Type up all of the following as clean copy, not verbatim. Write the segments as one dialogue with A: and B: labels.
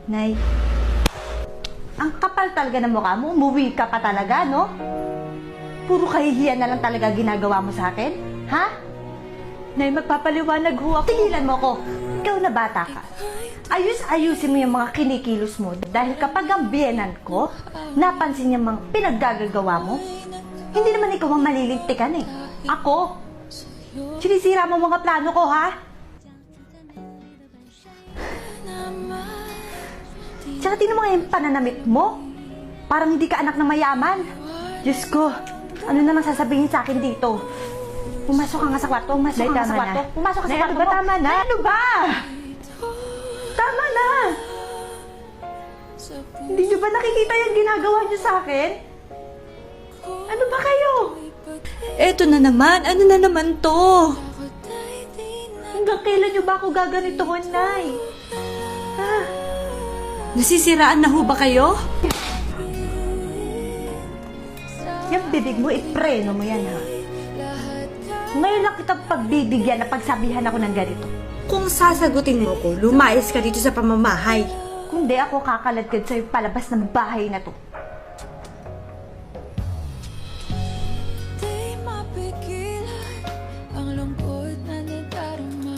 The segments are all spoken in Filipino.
A: Nay, ang kapal talaga ng mukha mo. Umuwi ka pa talaga, no? Puro kahihiyan na lang talaga ginagawa mo sa akin? Ha? Nay, magpapaliwanag ho ako. Tigilan mo ko. Ikaw na bata ka. Ayusin mo yung mga kinikilos mo. Dahil kapag ang biyenan ko, napansin niya mga pinaggagawa mo, hindi naman ikaw ang malilintikan eh. Ako. Sinisira mo mga plano ko, ha? Tsaka tingnan mo nga yung pananamit mo. Parang hindi ka anak ng mayaman. Diyos ko, ano namang sasabihin sa akin dito? Pumasok ka nga sa kwarto, pumasok ka nga sa kwarto. Pumasok ka sa kwarto mo. Tama na. Ano ba? Tama na. Hindi niyo ba nakikita yung ginagawa niyo sa akin? Ano ba kayo?
B: Eto na naman, ano na naman to?
A: Hanggang kailan niyo ba ako gaganitoon, Nay? Ha?
B: Nasisiraan na ho ba kayo?
A: Yung bibig mo, ipreno mo yan, ha? Ngayon lang kitang pagbibigyan na pagsabihan ako ng ganito.
B: Kung sasagutin mo ko, lumayas ka dito sa pamamahay.
A: Kung di ako kakaladkad sa'yo palabas ng bahay na to.
C: Di mapigilan ang lungkot na nadarama.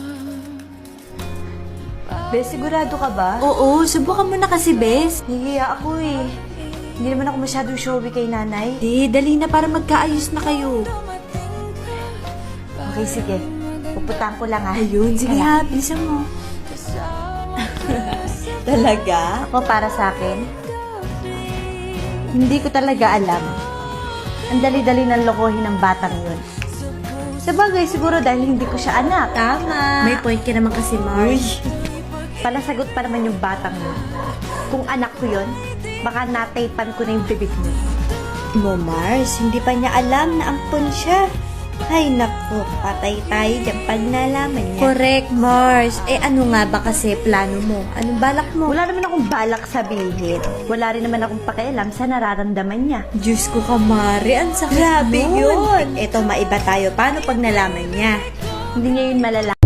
A: Bes, sigurado ka ba?
B: Oo, subukan mo na kasi, Bes.
A: Nahihiya ako eh. Hindi naman ako masyadong showy kay nanay.
B: Di, dali na para magkaayos na kayo.
A: Okay, sige. Pupuntahan ko lang ha.
B: Ayun, sige ha, bilisan mo. Talaga?
A: Ako para sa akin, hindi ko talaga alam. Ang dali-dali ng lokohin ng batang yun. Sabagay, siguro dahil hindi ko siya anak.
B: Tama. May point ka naman kasi, Mars.
A: Palasagot pa naman yung batang yun. Kung anak ko yun, baka nataypan ko na yung bibig mo.
B: Mo, Mars, hindi pa niya alam na ampon siya. Ay, naku, patay tayo dyan pag nalaman niya. Correct, Mars. Eh, ano nga ba kasi plano mo? Anong balak mo?
A: Wala naman akong balak sabihin. Wala rin naman akong pakialam sa nararamdaman niya.
B: Diyos ko, Kamari, ang sakit
A: Grabe
B: nun.
A: yun.
B: Eto, maiba tayo. Paano pag nalaman niya?
A: Hindi niya yun malalaman.